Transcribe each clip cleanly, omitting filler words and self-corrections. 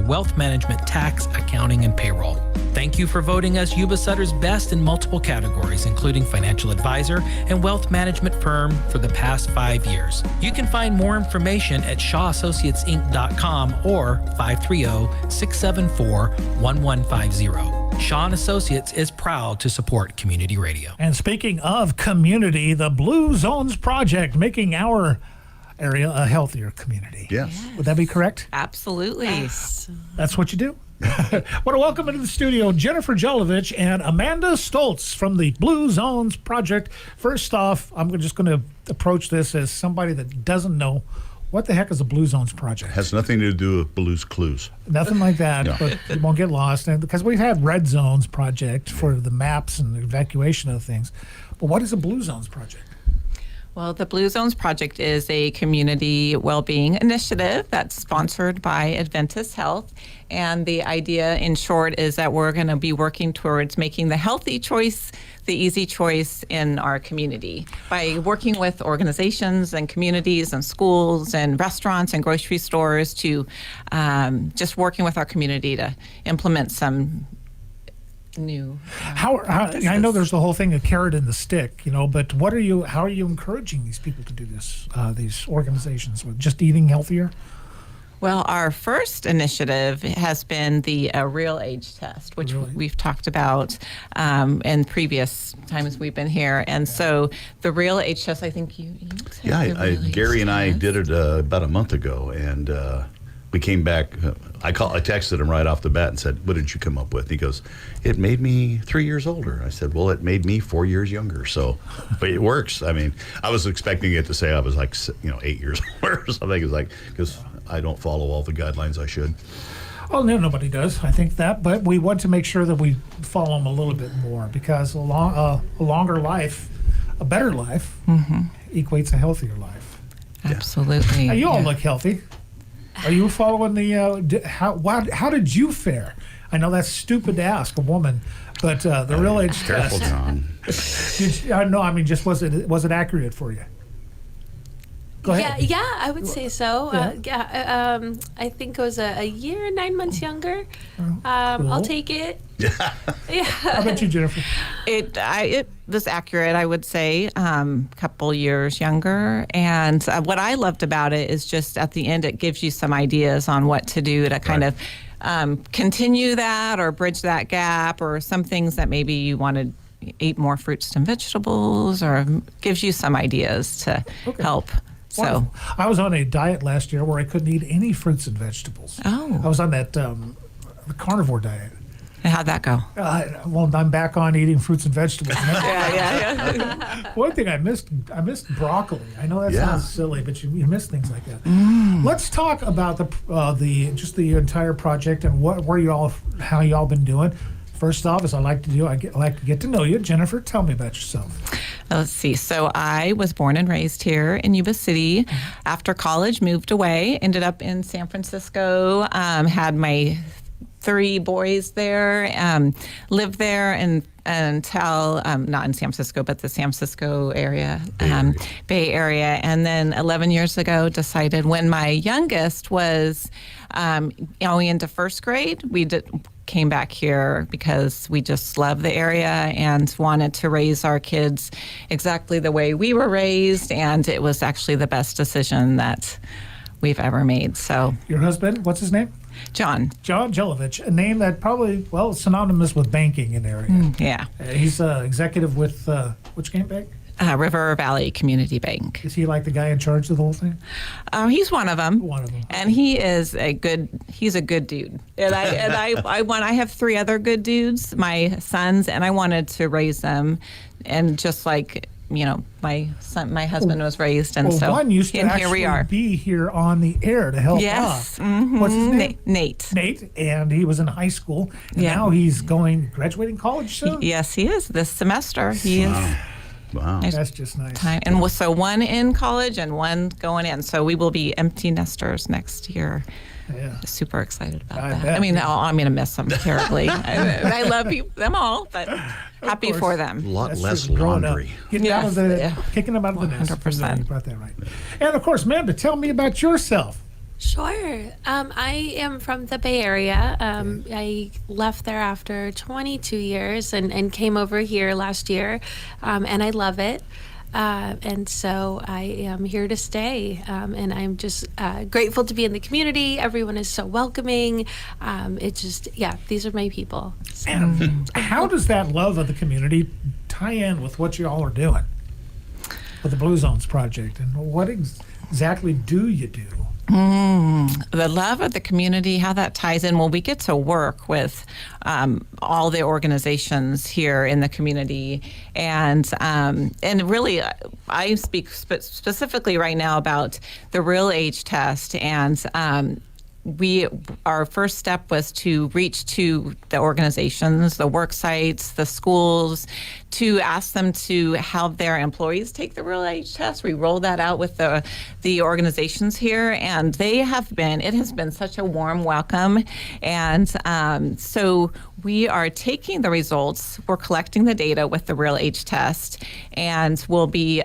wealth management, tax, accounting, and payroll. Thank you for voting us Yuba Sutter's best in multiple categories, including financial advisor and wealth management firm for the past 5 years. You can find more information at shawassociatesinc.com or 530-674-1150. Shaw & Associates is proud to support community radio. And speaking of community, the Blue Zones Project, making our area a healthier community. Yes. Would that be correct? Absolutely. Yes. That's what you do? I want to welcome into the studio Jennifer Jelavich and Amanda Sztoltz from the Blue Zones Project. First off, I'm just going to approach this as somebody that doesn't know what the heck is a Blue Zones Project. Has nothing to do with Blue's Clues. Nothing like that, No. but you won't get lost. And because we've had Red Zones Project for the maps and the evacuation of things. But what is a Blue Zones Project? Well, the Blue Zones Project is a community well-being initiative that's sponsored by Adventist Health. And the idea, in short, is that we're going to be working towards making the healthy choice the easy choice in our community by working with organizations and communities and schools and restaurants and grocery stores to just working with our community to implement some new I know there's the whole thing, a carrot and the stick, but how are you encouraging these people to do this, these organizations, with just eating healthier? Well, our first initiative has been the real age test, which we've talked about in previous times we've been here. And so the real age test, I think you Gary and I did it about a month ago, and we came back. I texted him right off the bat and said, "What did you come up with?" He goes, "It made me 3 years older." I said, "Well, it made me 4 years younger." So, but it works. I mean, I was expecting it to say I was 8 years older or something. It's like, because I don't follow all the guidelines I should. Well, no, nobody does. I think that, but we want to make sure that we follow them a little bit more, because a longer life, a better life, equates a healthier life. Absolutely. Now, you all look healthy. Are you following the? How did you fare? I know that's stupid to ask a woman, but the real age Careful, test. John. No, I mean, just was it accurate for you? Go ahead. Yeah, I would say so. Yeah. I think it was a year and 9 months younger. Cool. I'll take it. Yeah. How about you, Jennifer? It was accurate, I would say, couple years younger. And what I loved about it is just at the end, it gives you some ideas on what to do to kind of continue that or bridge that gap, or some things that maybe you want to eat more fruits and vegetables, or gives you some ideas to help. So wonderful. I was on a diet last year where I couldn't eat any fruits and vegetables. Oh. I was on that carnivore diet. And how'd that go? Well, I'm back on eating fruits and vegetables. Yeah. One thing I missed broccoli. I know that sounds silly, but you miss things like that. Let's talk about the entire project and how y'all been doing. First off, as I like to do, I like to get to know you. Jennifer, tell me about yourself. Let's see. So I was born and raised here in Yuba City. After college, moved away, ended up in San Francisco, had my 3 boys there, lived there until, not in San Francisco, but the San Francisco area, Bay Area. And then 11 years ago, decided when my youngest was going into first grade, came back here because we just love the area and wanted to raise our kids exactly the way we were raised, and it was actually the best decision that we've ever made. So your husband, what's his name? John Jelavich, a name that probably, synonymous with banking in the area. Yeah. He's executive with which bank? River Valley Community Bank. Is he like the guy in charge of the whole thing? He's one of them. One of them. And he's a good dude. And I have 3 other good dudes, my sons, and I wanted to raise them, and just like my husband was raised, and one used to here we are. Be here on the air to help Yes. out. What's his name? Nate. Nate, and he was in high school, and now he's graduating college soon? Yes, he is this semester. He is. Wow. That's just nice. And so one in college and one going in. So we will be empty nesters next year. Yeah. Super excited about that. Bet. I mean, I'm going to miss them terribly. I love them all, but happy for them. A lot That's less true. Growing up. laundry. Kicking them out of the nest. 100%. You brought that right. And of course, Amanda, tell me about yourself. Sure. I am from the Bay Area. I left there after 22 years and came over here last year, and I love it. And so I am here to stay, and I'm just grateful to be in the community. Everyone is so welcoming. These are my people. So. And how does that love of the community tie in with what you all are doing with the Blue Zones project, and what exactly do you do? The love of the community, how that ties in. Well, we get to work with all the organizations here in the community, and really, I speak specifically right now about the real age test, and our first step was to reach to the organizations, the work sites, the schools, to ask them to have their employees take the real age test. We rolled that out with the organizations here, and it has been such a warm welcome. And so we are taking the results, we're collecting the data with the real age test, and we'll be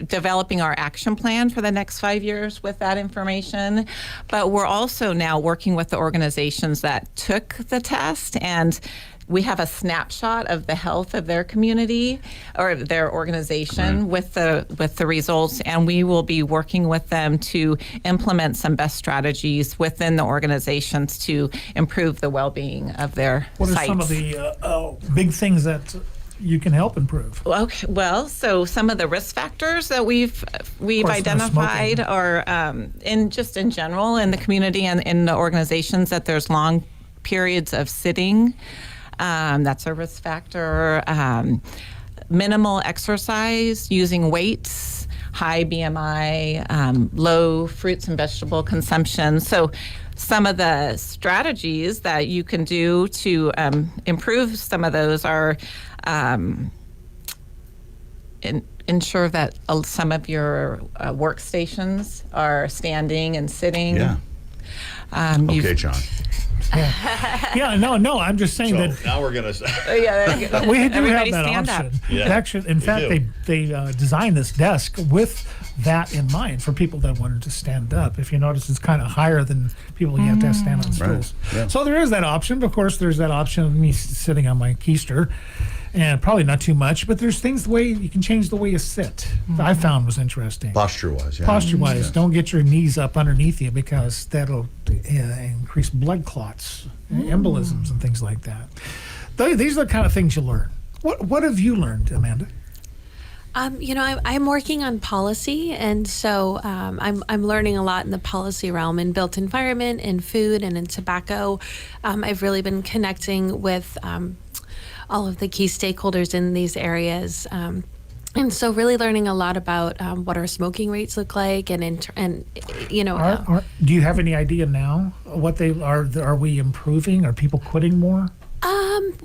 developing our action plan for the next 5 years with that information. But we're also now working with the organizations that took the test, and we have a snapshot of the health of their community or their organization with the results, and we will be working with them to implement some best strategies within the organizations to improve the well-being of their What are sites. some of the big things that you can help improve? Okay, well, so some of the risk factors that we've no identified smoking. are in general in the community and in the organizations, that there's long periods of sitting. That's a risk factor. Minimal exercise, using weights, high BMI, low fruits and vegetable consumption. So some of the strategies that you can do to improve some of those are ensure that some of your workstations are standing and sitting. Yeah. Okay, John. Yeah, no, I'm just saying So that now we're going to. we do have Everybody that stand option. up. Yeah, Actually, in fact, do. they designed this desk with that in mind for people that wanted to stand up. If you notice, it's kind of higher than people you have to stand on stools. Yeah. So there is that option. Of course, there's that option of me sitting on my keister, and probably not too much, but there's things the way you can change the way you sit. I found was interesting. Posture-wise, yeah. Posture-wise, Yeah. don't get your knees up underneath you, because that'll increase blood clots, embolisms, and things like that. These are the kind of things you learn. What have you learned, Amanda? I'm working on policy, and so I'm learning a lot in the policy realm, in built environment, in food, and in tobacco. I've really been connecting with all of the key stakeholders in these areas. And so really learning a lot about what our smoking rates look like, and Do you have any idea now what they are? Are we improving? Are people quitting more?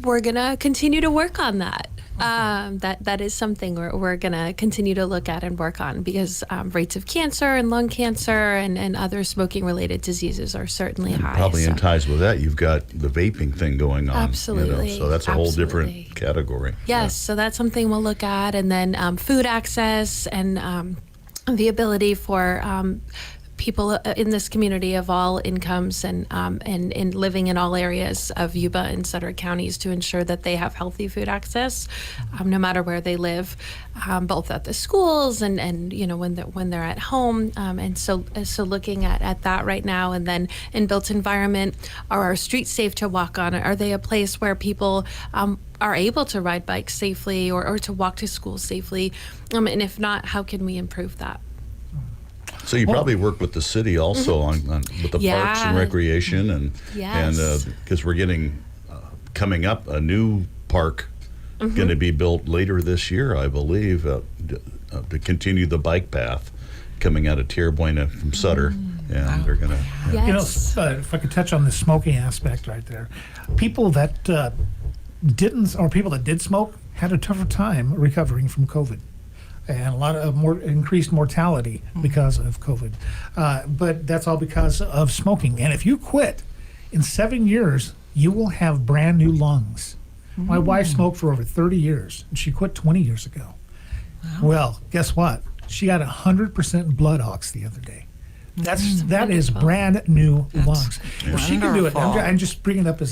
we're gonna continue to work on that. That is something we're gonna continue to look at and work on, because rates of cancer and lung cancer and other smoking related diseases are certainly high. Probably so. in ties with that, you've got the vaping thing going on. Absolutely. So that's a whole Absolutely. different category. Yes, so that's something we'll look at, and then food access and the ability for people in this community of all incomes and living in all areas of Yuba and Sutter counties to ensure that they have healthy food access, no matter where they live, both at the schools and when they're at home, and so looking at that right now. And then in built environment, are our streets safe to walk on? Are they a place where people are able to ride bikes safely or to walk to school safely? And if not, how can we improve that? So you probably work with the city also on with the parks and Yeah. recreation and Yes. because we're getting coming up a new park going to be built later this year, I believe, to continue the bike path coming out of Tierra Buena from Sutter, and they're going to. Yes. If I could touch on the smoking aspect right there, people that didn't, or people that did smoke, had a tougher time recovering from COVID, and a lot of more increased mortality because of COVID. But that's all because of smoking. And if you quit, in 7 years, you will have brand new lungs. My wife smoked for over 30 years, and she quit 20 years ago. Well, guess what? She got 100% blood ox the other day. That is brand new lungs. Well, she can do it. wonderful. I'm just bringing it up as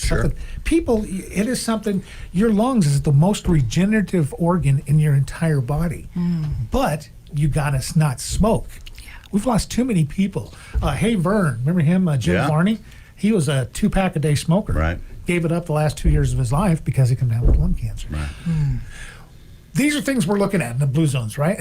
Sure. something. People, it is something. Your lungs is the most regenerative organ in your entire body, but you gotta not smoke. We've lost too many people. Hey Vern, remember him, Jim Yeah. Varney? He was a 2-pack a day smoker. Right. Gave it up the last 2 years of his life because he came down with lung cancer. Right. These are things we're looking at in the blue zones, right?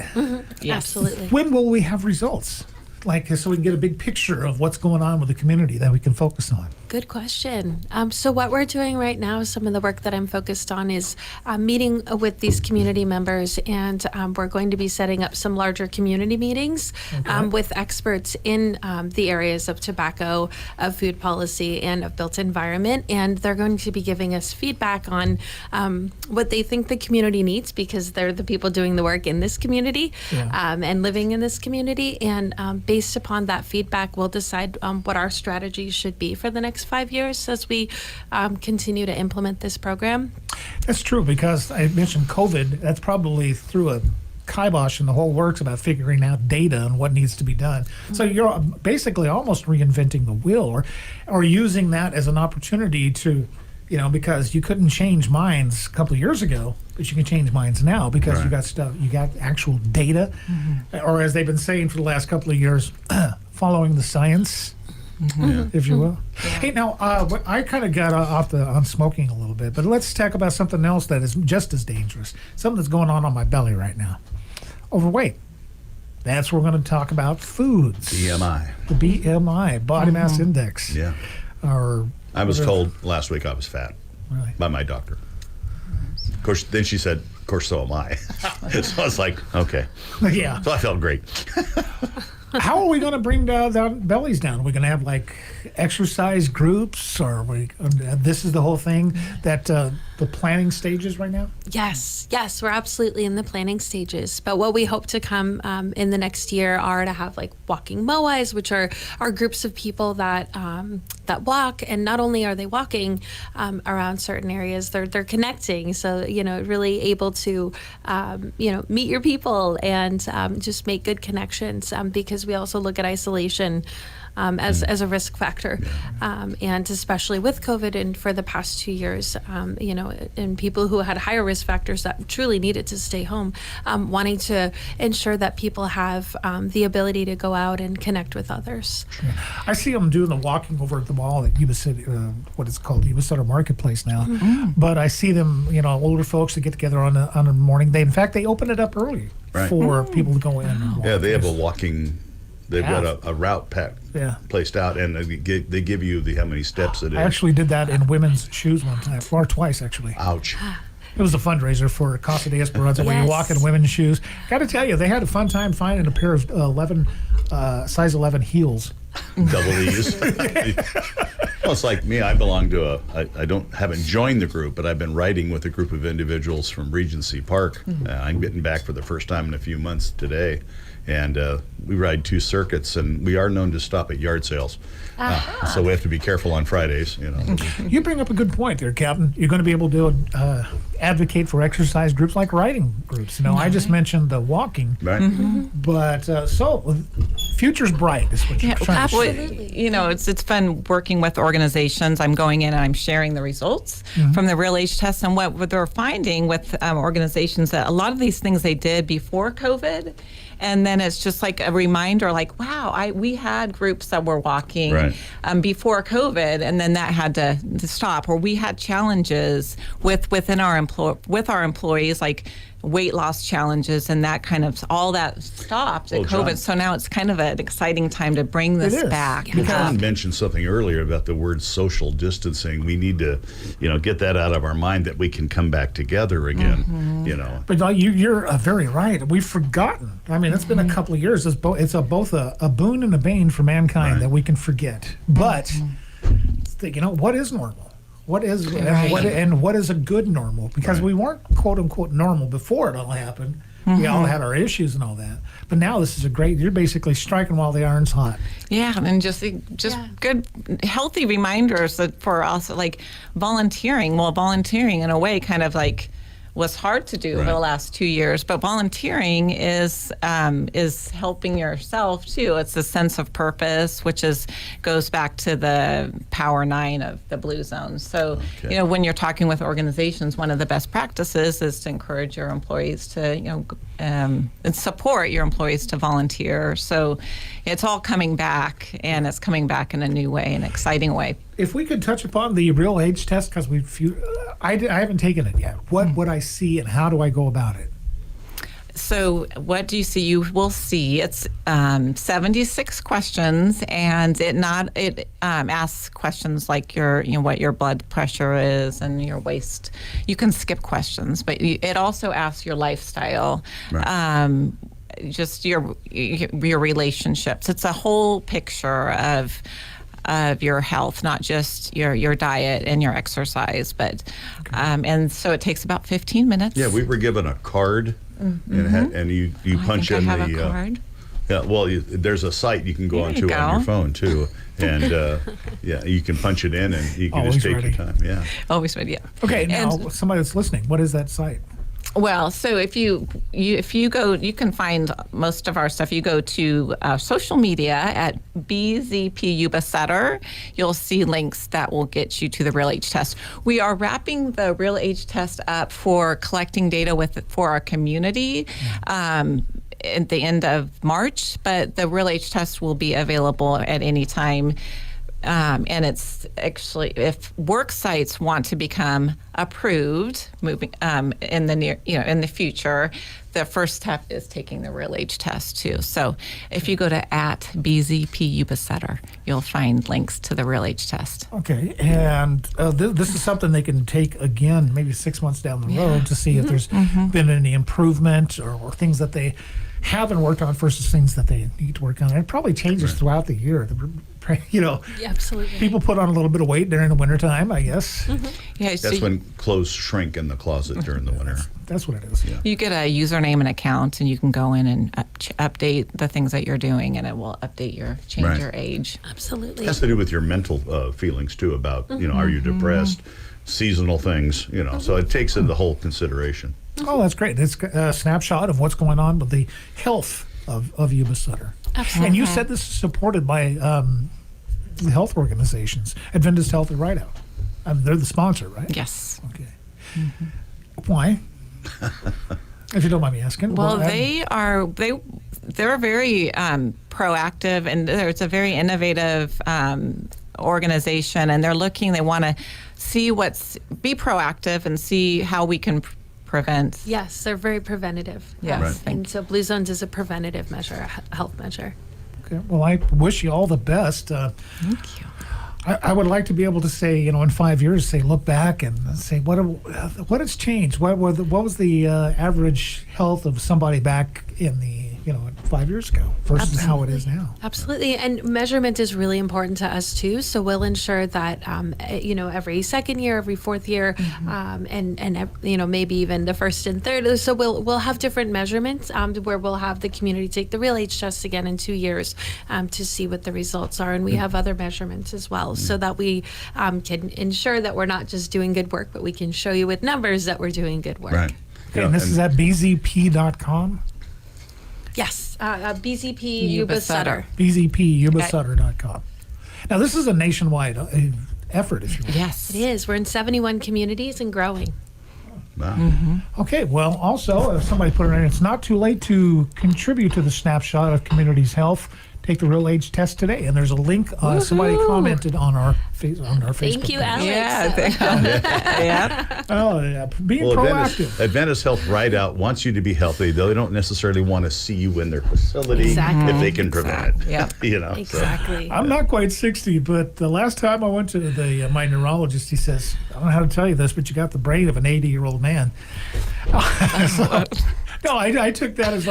Absolutely. When will we have results? Like, so we can get a big picture of what's going on with the community that we can focus on. Good question. So what we're doing right now, some of the work that I'm focused on is meeting with these community members, and we're going to be setting up some larger community meetings with experts in the areas of tobacco, of food policy, and of built environment. And they're going to be giving us feedback on what they think the community needs, because they're the people doing the work in this community and living in this community. And based upon that feedback, we'll decide what our strategies should be for the next 5 years as we continue to implement this program. That's true, because I mentioned COVID. That's probably threw a kibosh in the whole works about figuring out data and what needs to be done. So you're basically almost reinventing the wheel, or using that as an opportunity to, because you couldn't change minds a couple of years ago, but you can change minds now because you got stuff, you got actual data, or as they've been saying for the last couple of years, following the science. If you will. Hey, now I kind of got off on smoking a little bit, but let's talk about something else that is just as dangerous. Something that's going on my belly right now. Overweight. That's what we're going to talk about. Foods. BMI. The BMI, body mass index. Yeah. Or I was told last week I was fat Really? by my doctor. Of course, then she said, "Of course, so am I." So I was like, "Okay." Yeah. So I felt great. How are we going to bring down bellies down? Are we going to have like exercise groups, or this is the whole thing that the planning stages right now? Yes, we're absolutely in the planning stages. But what we hope to come in the next year are to have like walking moais, which are groups of people that walk, and not only are they walking around certain areas, they're connecting. So really able to meet your people and just make good connections, because we also look at isolation as a risk factor, and especially with COVID, and for the past 2 years, and people who had higher risk factors that truly needed to stay home, wanting to ensure that people have the ability to go out and connect with others. I see them doing the walking over at the mall at Yuba City, what it's called, Yuba Center Marketplace now. But I see them, older folks that get together on a morning. In fact, they open it up early for people to go in. And walk. Yeah, they have a walking. They've Yeah. got a route placed out, and they give you how many steps it is. I actually did that in women's shoes one time, or twice actually. Ouch. It was a fundraiser for Casa de Esperanza where you walk in women's shoes. Got to tell you, they had a fun time finding a pair of size 11 heels. Double E's. Well, it's like me. I belong to haven't joined the group, but I've been riding with a group of individuals from Regency Park. I'm getting back for the first time in a few months today. And we ride 2 circuits, and we are known to stop at yard sales. So we have to be careful on Fridays, You bring up a good point there, Captain. You're going to be able to advocate for exercise groups like riding groups. I just mentioned the walking, Right? but so future's bright is what you're trying to say. Absolutely. It's fun working with organizations. I'm going in and I'm sharing the results from the real age test, and what they're finding with organizations, that a lot of these things they did before COVID, and then it's just like a reminder, like, wow, we had groups that were walking before COVID, and then that had to stop. Or we had challenges within our employees, like weight loss challenges, and that kind of all that stopped at COVID. John. So now it's kind of an exciting time to bring this back. Well, John mentioned something earlier about the word social distancing. We need to, get that out of our mind, that we can come back together again. But you're very right. We've forgotten. I mean, it's been a couple of years. It's both a boon and a bane for mankind that we can forget. But what is normal? What is what is a good normal? Because we weren't quote unquote normal before it all happened. We all had our issues and all that. But now this is you're basically striking while the iron's hot. Yeah, and just good, healthy reminders that for us, like volunteering. Well, volunteering in a way kind of like was hard to do over the last 2 years. But volunteering is helping yourself too. It's a sense of purpose, which goes back to the Power 9 of the Blue Zone. So, when you're talking with organizations, one of the best practices is to encourage your employees to, and support your employees to volunteer. So it's all coming back, and it's coming back in a new way, an exciting way. If we could touch upon the real age test, because I haven't taken it yet. What would I see, and how do I go about it? So what do you see? You will see it's 76 questions, and it asks questions like what your blood pressure is and your waist. You can skip questions, but it also asks your lifestyle. Right. Just your relationships. It's a whole picture of your health, not just your diet and your exercise, but and so it takes about 15 minutes. Yeah, we were given a card, and you punch in I have a card. Yeah, well, there's a site you can go onto on your phone too, and you can punch it in, and you can Always just take ready. your time. Yeah. Always ready. Yeah. Okay, now somebody that's listening, what is that site? Well, so if you go, you can find most of our stuff. You go to social media at BZP Yuba Sutter. You'll see links that will get you to the Real Age Test. We are wrapping the Real Age Test up for collecting data for our community at the end of March, but the Real Age Test will be available at any time. And it's actually, if work sites want to become approved, moving in the future, the first step is taking the Real Age Test too. So if you go to @BZP Yuba Sutter, you'll find links to the Real Age Test. Okay, and this is something they can take again, maybe 6 months down the road to see if there's been any improvement or things that they haven't worked on versus things that they need to work on. And it probably changes throughout the year. Yeah, absolutely. People put on a little bit of weight during the wintertime, I guess. Yeah, That's when clothes shrink in the closet during the winter. That's what it is. Yeah. you get a username and account, and you can go in and update the things that you're doing, and it will update change your age. Absolutely. It has to do with your mental feelings too about, are you depressed, seasonal things, so it takes in the whole consideration. Oh, that's great. It's a snapshot of what's going on with the health of Yuba Sutter. Absolutely. And you said this is supported by the health organizations, Adventist Health and Right Out. They're the sponsor, right? Yes. Okay. Why? If you don't mind me asking. Well, they're very proactive, and it's a very innovative organization, and they want to be proactive and see how we can prevent. Yes, they're very preventative. Yes. Right. And so Blue Zones is a preventative measure, a health measure. Okay. Well, I wish you all the best. Thank you. I would like to be able to say, in 5 years, look back and say what has changed. What was the average health of somebody back in the 5 years ago versus how it is now? Absolutely, and measurement is really important to us too. So we'll ensure that every second year, every fourth year, and maybe even the first and third. So we'll have different measurements where we'll have the community take the Real Age Test again in 2 years to see what the results are, and we have other measurements as well, so that we can ensure that we're not just doing good work, but we can show you with numbers that we're doing good work. Right. Okay, and this is at bzp.com. Yes, BZP Yuba Sutter. bzpyubasutter.com. Now, this is a nationwide effort, if you will. Yes. It is. We're in 71 communities and growing. Wow. Okay, well, also, if somebody put it in, it's not too late to contribute to the snapshot of community's health. Take the Real Age Test today, and there's a link. Somebody commented on our Facebook. Thank you, page. Alex. Yeah. Oh, yeah, being proactive. Adventist Health Right Out wants you to be healthy. They don't necessarily want to see you in their facility Exactly. if they can prevent it. Yeah. So. Exactly. I'm not quite 60, but the last time I went to my neurologist, he says, I don't know how to tell you this, but you got the brain of an 80-year-old man. No, I took that as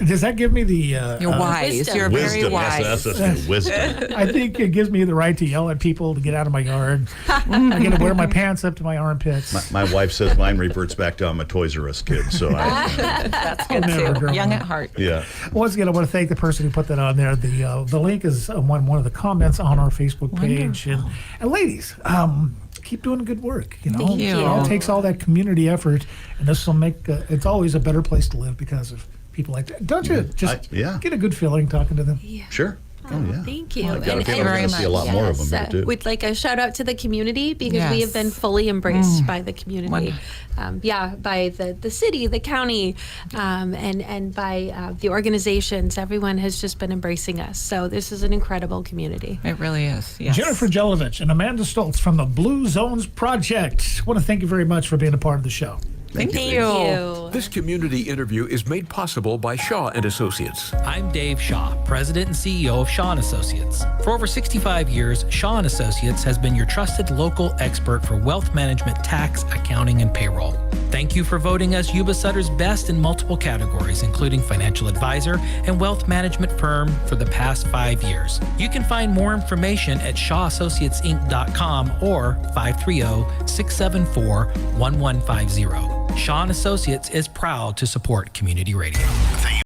does that give me the... You're wise. Wisdom. You're very Wisdom, wise. that's wisdom. I think it gives me the right to yell at people to get out of my yard. I get to wear my pants up to my armpits. My wife says mine reverts back to I'm a Toys R Us kid, so That's good never too. grow Young up. at heart. yeah. Once again, I want to thank the person who put that on there. The link is one of the comments on our Facebook page. And ladies, keep doing good work. Thank you. It all takes all that community effort, and this will make it's always a better place to live because of people like that. Don't you just get a good feeling talking to them? Yeah. Sure. Oh, yeah. Thank you. I've got a And- feeling and- we're going to see a lot more of them here, too. We'd like a shout out to the community because we Yes. have been fully embraced by the community. Wonderful. By the city, the county, and by the organizations. Everyone has just been embracing us. So this is an incredible community. It really is. Yes. Jennifer Jelavich and Amanda Sztoltz from the Blue Zones Project. I want to thank you very much for being a part of the show. Thank Thank you. you. This community interview is made possible by Shaw and Associates. I'm Dave Shaw, President and CEO of Shaw & Associates. For over 65 years, Shaw & Associates has been your trusted local expert for wealth management, tax, accounting, and payroll. Thank you for voting us Yuba Sutter's best in multiple categories, including financial advisor and wealth management firm for the past 5 years. You can find more information at shawassociatesinc.com or 530-674-1150. Shaw & Associates is proud to support community radio.